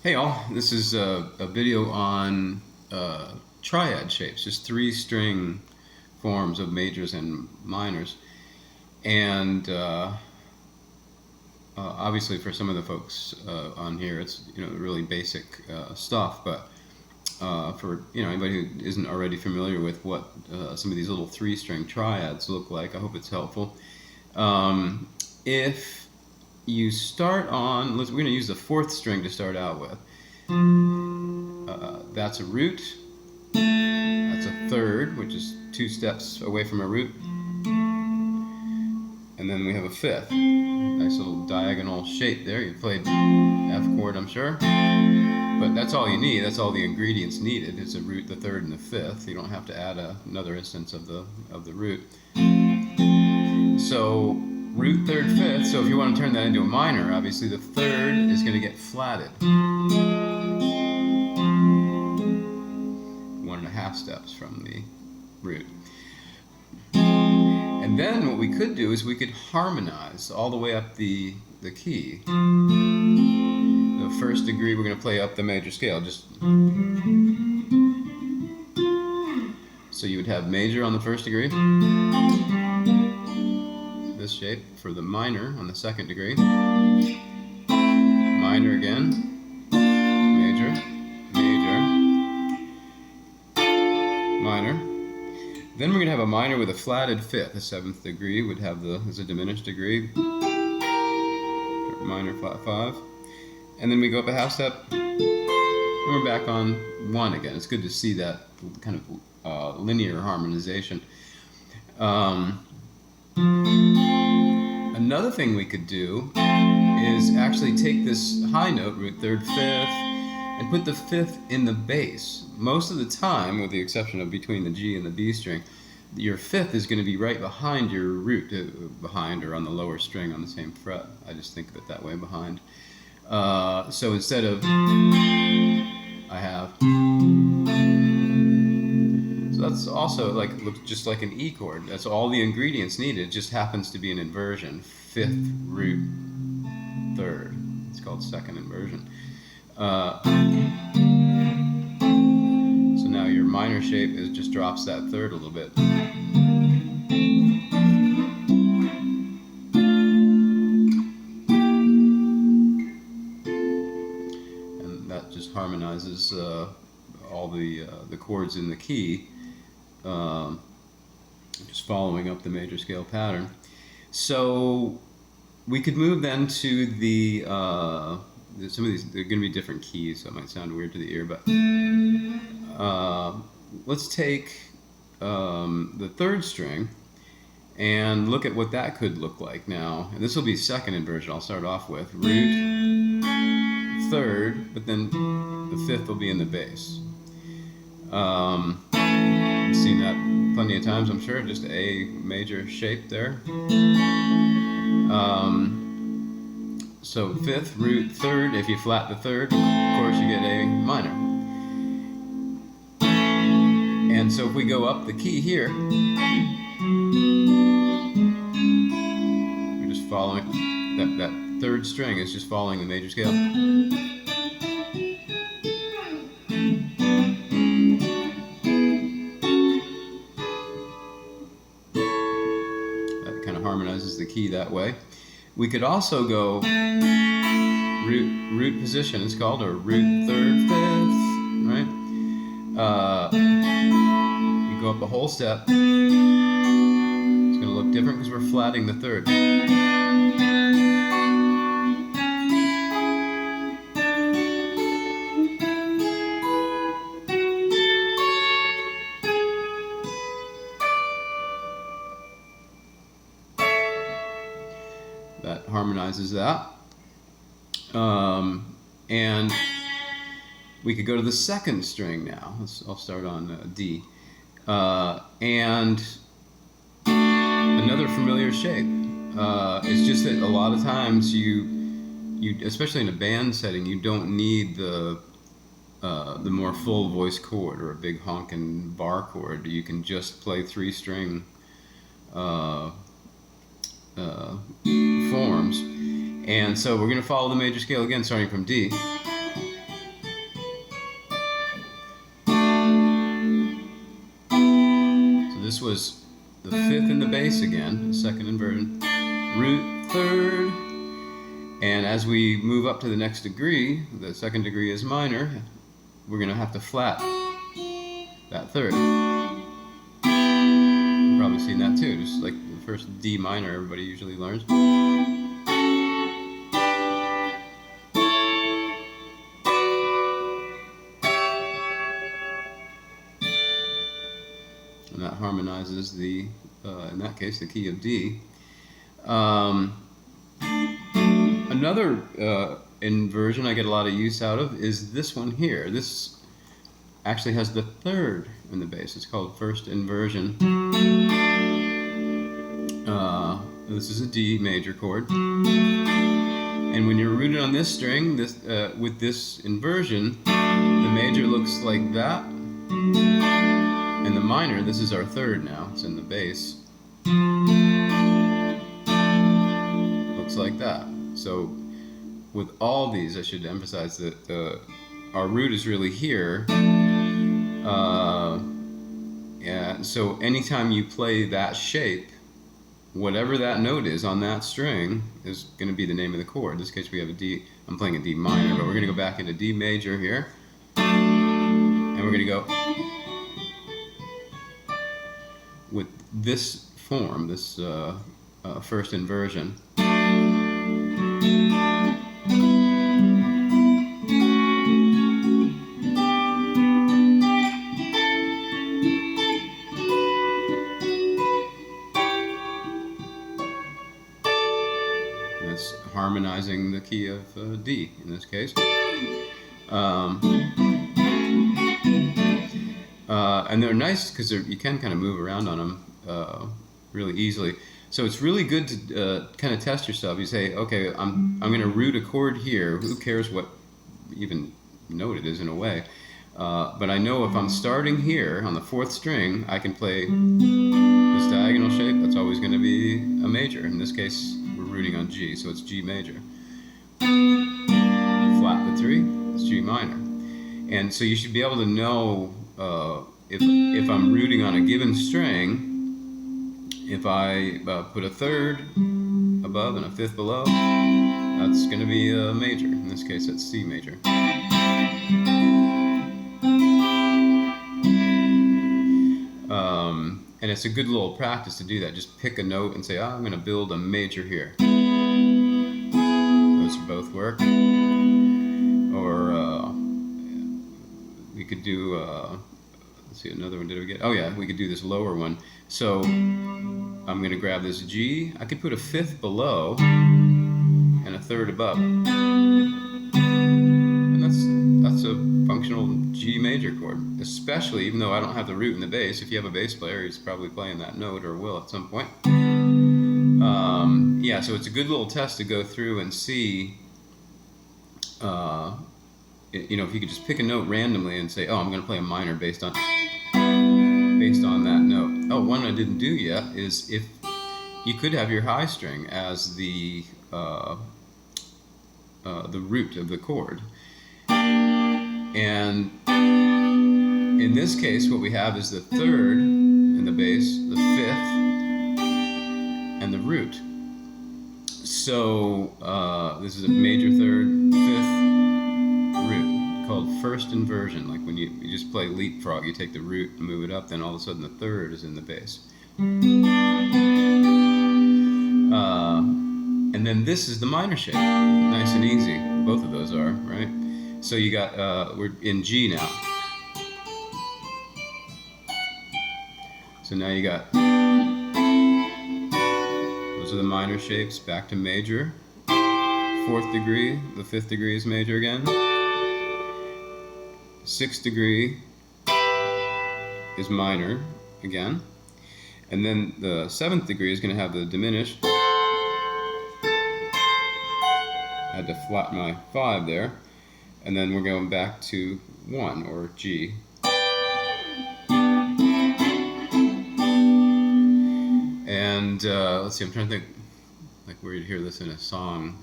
Hey all, this is a video on triad shapes, just 3-string forms of majors and minors. And obviously for some of the folks on here, it's really basic stuff. But for anybody who isn't already familiar with what some of these little 3-string triads look like, I hope it's helpful. If you start on, we're going to use the 4th string to start out with. That's a root, that's a 3rd, which is 2 steps away from a root, and then we have a 5th. Nice little diagonal shape there. You played F chord, I'm sure, but that's all you need. That's all the ingredients needed. It's a root, the 3rd, and the 5th. You don't have to add another instance of the root. So root, 3rd, 5th. So if you want to turn that into a minor, obviously the 3rd is going to get flatted 1.5 steps from the root. And then what we could do is we could harmonize all the way up the key. The 1st degree, we're going to play up the major scale. So you would have major on the 1st degree, this shape for the minor on the 2nd degree, minor again, major, major, minor. Then we're going to have a minor with a flatted 5th. The 7th degree would have as a diminished degree, minor flat 5. And then we go up a half step, and we're back on 1 again. It's good to see that kind of linear harmonization. Another thing we could do is actually take this high note, root, 3rd, 5th, and put the 5th in the bass. Most of the time, with the exception of between the G and the B string, your 5th is going to be right behind your root, behind or on the lower string on the same fret. I just think of it that way, behind. So instead of, I have, so that's also looks just like an E chord. That's all the ingredients needed. It just happens to be an inversion. 5th, root, 3rd. It's called 2nd inversion. So now your minor shape just drops that 3rd a little bit. And that just harmonizes all the chords in the key, just following up the major scale pattern. So we could move then to the some of these, they're going to be different keys, so it might sound weird to the ear, but let's take the 3rd string and look at what that could look like now. And this will be 2nd inversion. I'll start off with root, 3rd, but then the 5th will be in the bass. You've seen that plenty of times, I'm sure, just a major shape there. So 5th, root, 3rd, if you flat the 3rd, of course you get a minor. And so if we go up the key here, we're just following, that 3rd string is just following the major scale. That kind of harmonizes the key that way. We could also go root position, it's called, or root, 3rd, 5th, right? You go up a whole step. It's going to look different because we're flatting the 3rd. That harmonizes that. And we could go to the 2nd string now. I'll start on D. And another familiar shape. It's just that a lot of times you especially in a band setting, you don't need the more full voice chord or a big honkin' bar chord. You can just play 3-string forms. And so we're going to follow the major scale again, starting from D. the fifth in the bass again, second inversion, root third, and as we move up to the next degree, the second degree is minor, we're going to have to flat that third. You've probably seen that too, just like the first D minor everybody usually learns. And that harmonizes the, in that case, the key of D. Another inversion I get a lot of use out of is this one here. This actually has the third in the bass. It's called first inversion. This is a D major chord. And when you're rooted on this string, this with this inversion, the major looks like that. And the minor, this is our third now, it's in the bass, looks like that. So with all these, I should emphasize that our root is really here. Yeah, so anytime you play that shape, whatever that note is on that string is going to be the name of the chord. In this case we have a D, I'm playing a D minor, but we're going to go back into D major here, and we're going to go with this form, this first inversion. That's harmonizing the key of D in this case. And they're nice because you can kind of move around on them really easily. So it's really good to kind of test yourself. You say, okay, I'm going to root a chord here. Who cares what even note it is in a way? But I know if I'm starting here on the fourth string, I can play this diagonal shape. That's always going to be a major. In this case, we're rooting on G, so it's G major. Flat the 3, it's G minor. And so you should be able to know if I'm rooting on a given string, if I put a third above and a fifth below, that's going to be a major. In this case, that's C major. And it's a good little practice to do that. Just pick a note and say, oh, I'm going to build a major here. Those both work. Or we could do, let's see, another one. Did we get? Oh yeah, we could do this lower one. So I'm going to grab this G. I could put a fifth below and a third above. And that's a functional G major chord. Especially, even though I don't have the root in the bass, if you have a bass player, he's probably playing that note or will at some point. Yeah, so it's a good little test to go through and see, if you could just pick a note randomly and say, oh, I'm going to play a minor based on that note. Oh, one I didn't do yet is if you could have your high string as the root of the chord. And in this case, what we have is the third in the bass, the fifth, and the root. So this is a major third, fifth, root, called first inversion. Like when you just play leapfrog, you take the root and move it up, then all of a sudden the third is in the bass. And then this is the minor shape. Nice and easy. Both of those are, right? So you got, we're in G now. So now you got, those are the minor shapes, back to major. Fourth degree, the fifth degree is major again. Sixth degree is minor again. And then the seventh degree is going to have the diminished. I had to flatten my 5 there. And then we're going back to 1, or G. And let's see, I'm trying to think like where you'd hear this in a song.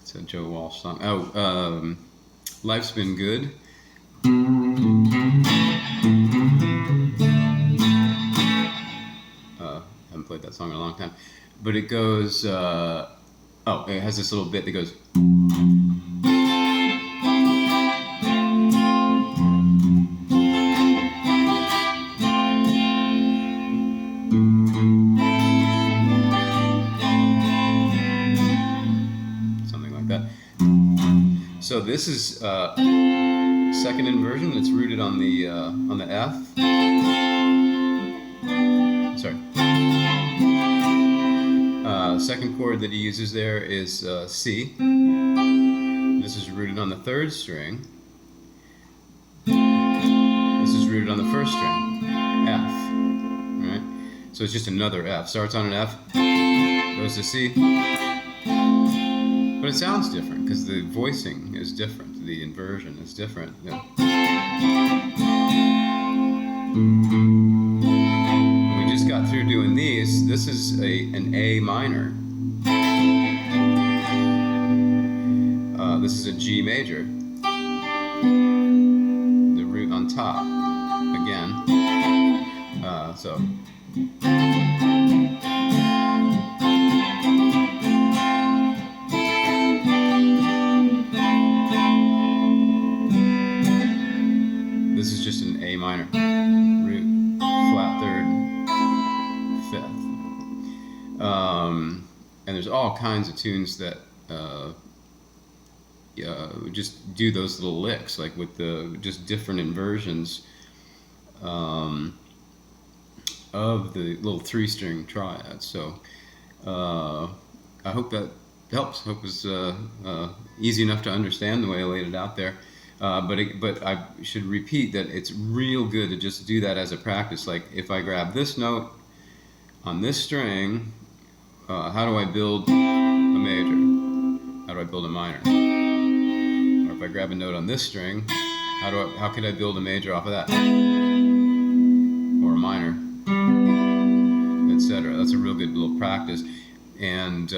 It's a Joe Walsh song. Life's Been Good. song in a long time. But it goes, it has this little bit that goes. Something like that. So this is second inversion that's rooted on the F. Sorry. Second chord that he uses there is C. This is rooted on the third string. This is rooted on the first string, F. Right? So it's just another F. Starts on an F, goes to C. But it sounds different because the voicing is different. The inversion is different. Yeah. We just got through doing these. This is an A minor. This is a G major. The root on top again. So. This is just an A minor, root, flat third, fifth. And there's all kinds of tunes that just do those little licks, like with the just different inversions of the little 3-string triad. So I hope that helps. Hope it's easy enough to understand the way I laid it out there. But I should repeat that it's real good to just do that as a practice. Like if I grab this note on this string, how do I build a major? How do I build a minor? Or if I grab a note on this string, how could I build a major off of that? Or a minor, etc. That's a real good little practice, and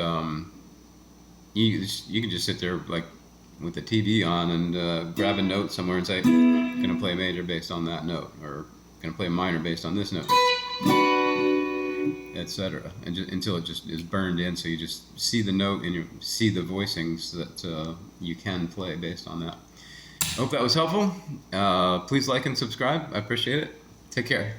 you can just sit there like with the TV on and grab a note somewhere and say, gonna play a major based on that note, or gonna play a minor based on this note, etc. And until it just is burned in, so you just see the note and you see the voicings that you can play based on that. I hope that was helpful. Please like and subscribe. I appreciate it. Take care.